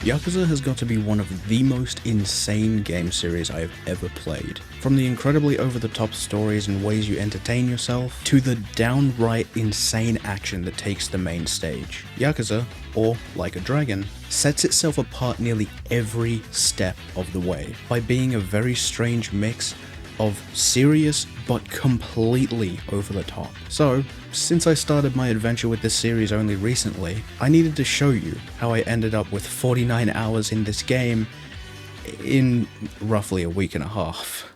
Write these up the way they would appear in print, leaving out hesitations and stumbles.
Yakuza has got to be one of the most insane game series I have ever played. From the incredibly over-the-top stories and ways you entertain yourself, to the downright insane action that takes the main stage. Yakuza, or Like a Dragon, sets itself apart nearly every step of the way by being a very strange mix of serious but completely over the top. So, since I started my adventure with this series only recently, I needed to show you how I ended up with 49 hours in this game in roughly a week and a half.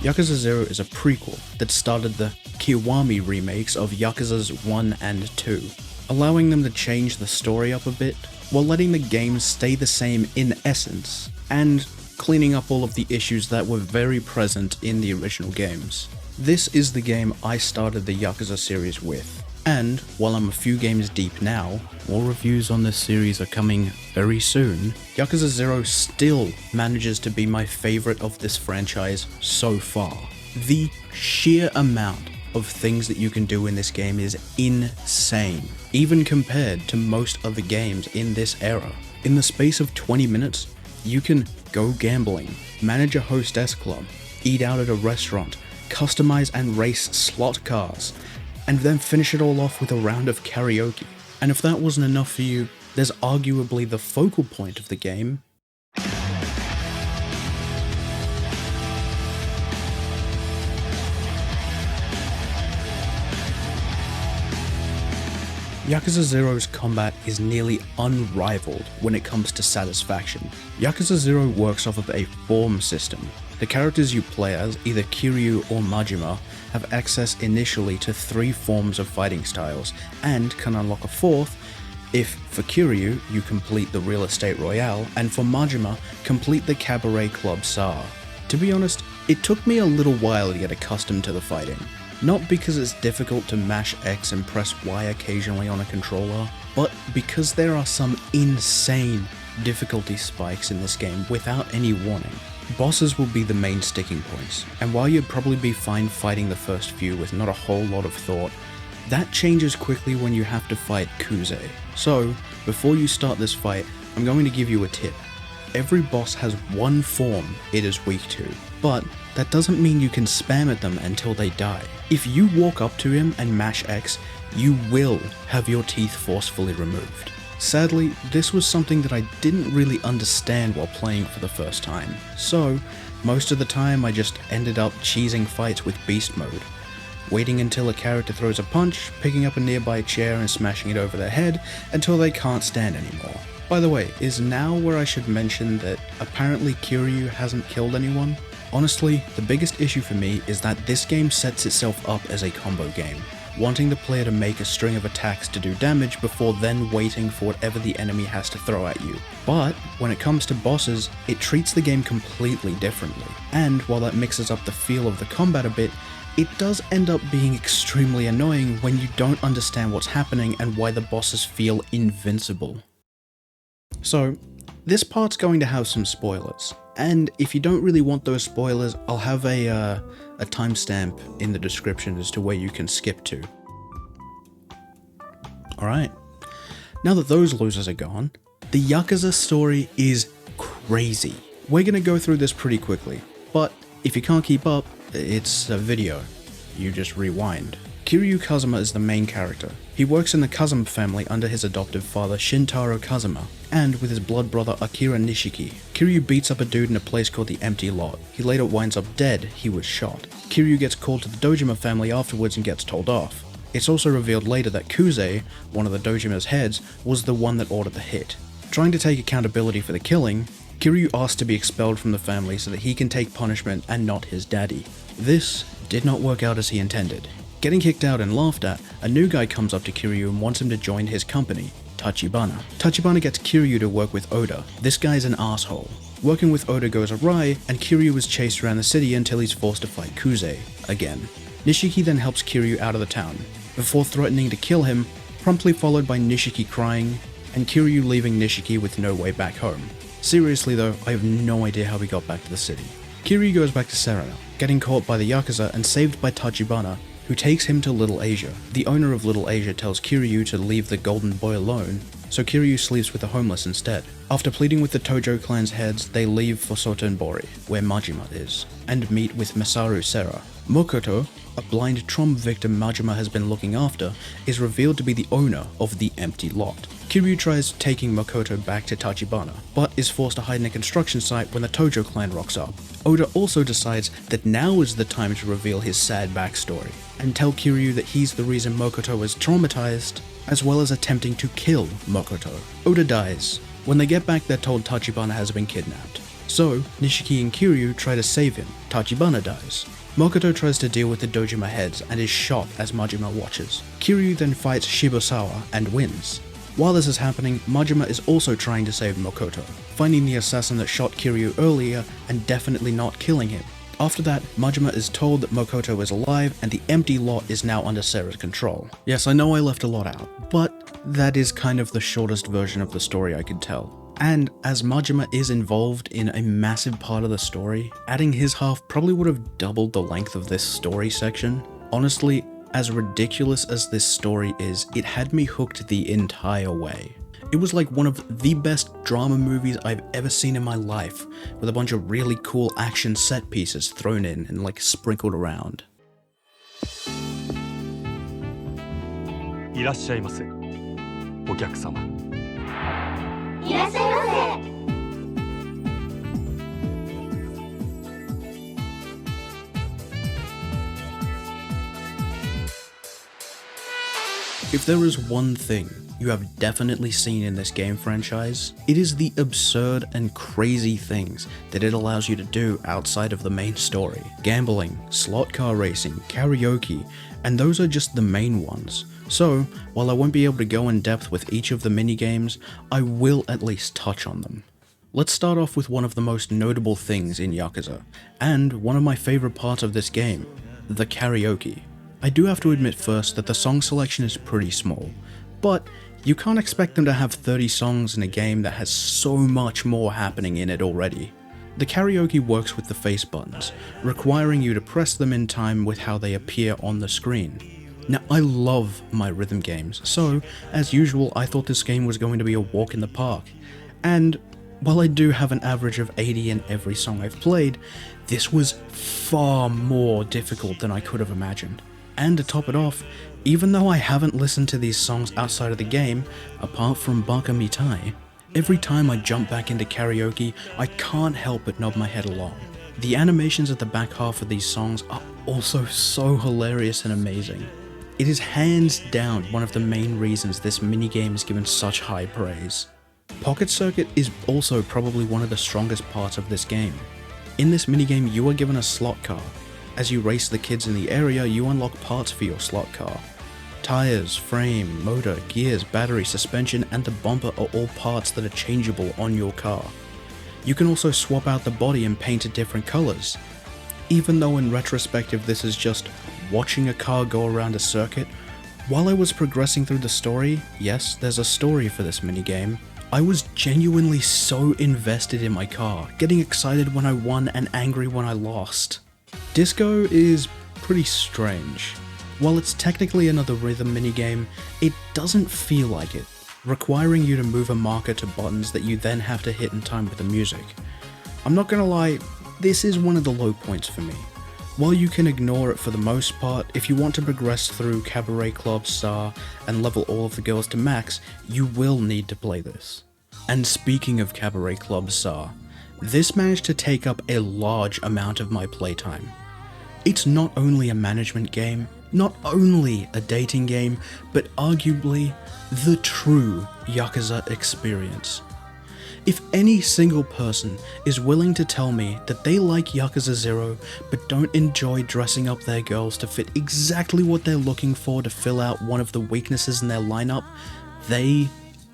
Yakuza 0 is a prequel that started the Kiwami remakes of Yakuza's 1 and 2, allowing them to change the story up a bit, while letting the games stay the same in essence, and cleaning up all of the issues that were very present in the original games. This is the game I started the Yakuza series with, and while I'm a few games deep now, more reviews on this series are coming very soon, Yakuza 0 still manages to be my favorite of this franchise so far. The sheer amount of things that you can do in this game is insane, even compared to most other games in this era. In the space of 20 minutes, you can go gambling, manage a hostess club, eat out at a restaurant, customize and race slot cars, and then finish it all off with a round of karaoke. And if that wasn't enough for you, there's arguably the focal point of the game. Yakuza 0's combat is nearly unrivaled when it comes to satisfaction. Yakuza 0 works off of a form system. The characters you play as, either Kiryu or Majima, have access initially to 3 forms of fighting styles, and can unlock a 4th if, for Kiryu, you complete the Real Estate Royale, and for Majima, complete the Cabaret Club SAR. To be honest, it took me a little while to get accustomed to the fighting. Not because it's difficult to mash X and press Y occasionally on a controller, but because there are some insane difficulty spikes in this game without any warning. Bosses will be the main sticking points, and while you'd probably be fine fighting the first few with not a whole lot of thought, that changes quickly when you have to fight Kuze. So, before you start this fight, I'm going to give you a tip. Every boss has one form it is weak to, but that doesn't mean you can spam at them until they die. If you walk up to him and mash X, you will have your teeth forcefully removed. Sadly, this was something that I didn't really understand while playing for the first time, so most of the time I just ended up cheesing fights with beast mode, waiting until a character throws a punch, picking up a nearby chair and smashing it over their head until they can't stand anymore. By the way, is now where I should mention that apparently Kiryu hasn't killed anyone? Honestly, the biggest issue for me is that this game sets itself up as a combo game, wanting the player to make a string of attacks to do damage before then waiting for whatever the enemy has to throw at you. But when it comes to bosses, it treats the game completely differently, and while that mixes up the feel of the combat a bit, it does end up being extremely annoying when you don't understand what's happening and why the bosses feel invincible. So, this part's going to have some spoilers, and if you don't really want those spoilers, I'll have a timestamp in the description as to where you can skip to. Alright, now that those losers are gone, the Yakuza story is crazy. We're gonna go through this pretty quickly, but if you can't keep up, it's a video. You just rewind. Kiryu Kazuma is the main character. He works in the Kazuma family under his adoptive father Shintaro Kazuma, and with his blood brother Akira Nishiki. Kiryu beats up a dude in a place called the Empty Lot. He later winds up dead, he was shot. Kiryu gets called to the Dojima family afterwards and gets told off. It's also revealed later that Kuze, one of the Dojima's heads, was the one that ordered the hit. Trying to take accountability for the killing, Kiryu asks to be expelled from the family so that he can take punishment and not his daddy. This did not work out as he intended. Getting kicked out and laughed at, a new guy comes up to Kiryu and wants him to join his company, Tachibana. Tachibana gets Kiryu to work with Oda. This guy's an asshole. Working with Oda goes awry, and Kiryu is chased around the city until he's forced to fight Kuze again. Nishiki then helps Kiryu out of the town, before threatening to kill him, promptly followed by Nishiki crying, and Kiryu leaving Nishiki with no way back home. Seriously though, I have no idea how he got back to the city. Kiryu goes back to Serena, getting caught by the Yakuza and saved by Tachibana, who takes him to Little Asia. The owner of Little Asia tells Kiryu to leave the golden boy alone, so Kiryu sleeps with the homeless instead. After pleading with the Tojo clan's heads, they leave for Sotenbori, where Majima is, and meet with Masaru Sera. Mokoto, a blind trauma victim Majima has been looking after, is revealed to be the owner of the empty lot. Kiryu tries taking Makoto back to Tachibana, but is forced to hide in a construction site when the Tojo clan rocks up. Oda also decides that now is the time to reveal his sad backstory, and tell Kiryu that he's the reason Mokoto is traumatized, as well as attempting to kill Mokoto. Oda dies. When they get back, they're told Tachibana has been kidnapped. So, Nishiki and Kiryu try to save him. Tachibana dies. Mokoto tries to deal with the Dojima heads and is shot as Majima watches. Kiryu then fights Shibusawa and wins. While this is happening, Majima is also trying to save Mokoto, finding the assassin that shot Kiryu earlier and definitely not killing him. After that, Majima is told that Mokoto is alive and the empty lot is now under Sera's control. Yes, I know I left a lot out, but that is kind of the shortest version of the story I could tell. And as Majima is involved in a massive part of the story, adding his half probably would have doubled the length of this story section. Honestly, as ridiculous as this story is, it had me hooked the entire way. It was like one of the best drama movies I've ever seen in my life, with a bunch of really cool action set pieces thrown in and like sprinkled around. いらっしゃいませ、お客様。いらっしゃいませ。 If there is one thing you have definitely seen in this game franchise, it is the absurd and crazy things that it allows you to do outside of the main story. Gambling, slot car racing, karaoke, and those are just the main ones. So, while I won't be able to go in depth with each of the minigames, I will at least touch on them. Let's start off with one of the most notable things in Yakuza, and one of my favorite parts of this game, the karaoke. I do have to admit first that the song selection is pretty small, but you can't expect them to have 30 songs in a game that has so much more happening in it already. The karaoke works with the face buttons, requiring you to press them in time with how they appear on the screen. Now, I love my rhythm games, so as usual I thought this game was going to be a walk in the park, and while I do have an average of 80 in every song I've played, this was far more difficult than I could have imagined. And to top it off, even though I haven't listened to these songs outside of the game, apart from Baka Mitai, every time I jump back into karaoke, I can't help but nod my head along. The animations at the back half of these songs are also so hilarious and amazing. It is hands down one of the main reasons this minigame is given such high praise. Pocket Circuit is also probably one of the strongest parts of this game. In this minigame, you are given a slot car. As you race the kids in the area, you unlock parts for your slot car. Tires, frame, motor, gears, battery, suspension, and the bumper are all parts that are changeable on your car. You can also swap out the body and paint it different colors. Even though in retrospective this is just watching a car go around a circuit, while I was progressing through the story, yes, there's a story for this minigame, I was genuinely so invested in my car, getting excited when I won and angry when I lost. Disco is pretty strange. While it's technically another rhythm minigame, it doesn't feel like it, requiring you to move a marker to buttons that you then have to hit in time with the music. I'm not gonna lie, this is one of the low points for me. While you can ignore it for the most part, if you want to progress through Cabaret Club Star and level all of the girls to max, you will need to play this. And speaking of Cabaret Club Star, this managed to take up a large amount of my playtime. It's not only a management game, not only a dating game, but arguably the true Yakuza experience. If any single person is willing to tell me that they like Yakuza 0 but don't enjoy dressing up their girls to fit exactly what they're looking for to fill out one of the weaknesses in their lineup, they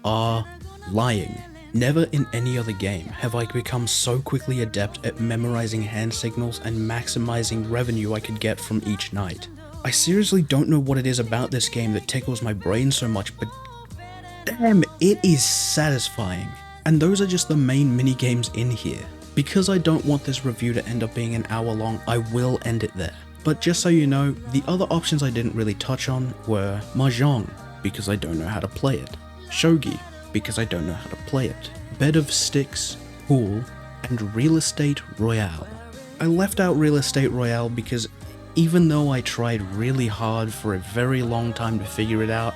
are lying. Never in any other game have I become so quickly adept at memorizing hand signals and maximizing revenue I could get from each night. I seriously don't know what it is about this game that tickles my brain so much, but damn, it is satisfying. And those are just the main minigames in here. Because I don't want this review to end up being an hour long, I will end it there. But just so you know, the other options I didn't really touch on were Mahjong, because I don't know how to play it, Shogi, because I don't know how to play it, Bed of Sticks, Pool, and Real Estate Royale. I left out Real Estate Royale because even though I tried really hard for a very long time to figure it out,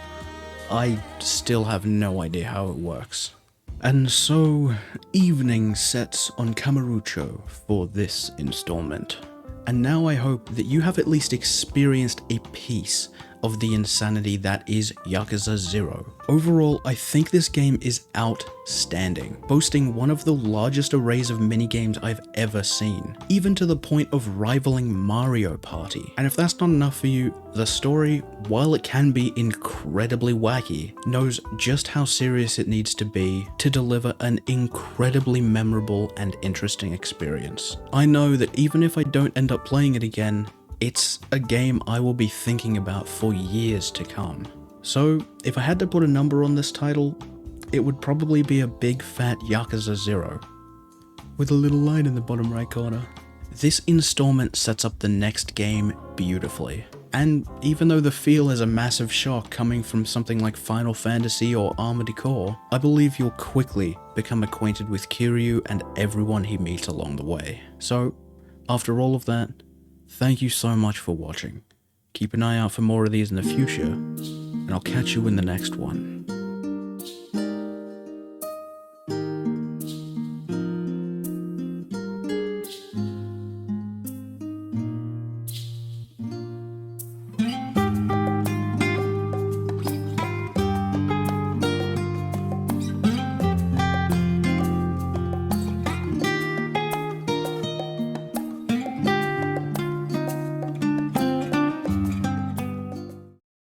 I still have no idea how it works. And so, evening sets on Kamurocho for this installment. And now I hope that you have at least experienced a piece of the insanity that is Yakuza 0. Overall, I think this game is outstanding, boasting one of the largest arrays of minigames I've ever seen, even to the point of rivaling Mario Party. And if that's not enough for you, the story, while it can be incredibly wacky, knows just how serious it needs to be to deliver an incredibly memorable and interesting experience. I know that even if I don't end up playing it again, it's a game I will be thinking about for years to come. So, if I had to put a number on this title, it would probably be a big fat Yakuza 0. With a little line in the bottom right corner. This installment sets up the next game beautifully. And even though the feel is a massive shock coming from something like Final Fantasy or Armored Core, I believe you'll quickly become acquainted with Kiryu and everyone he meets along the way. So, after all of that, thank you so much for watching. Keep an eye out for more of these in the future, and I'll catch you in the next one.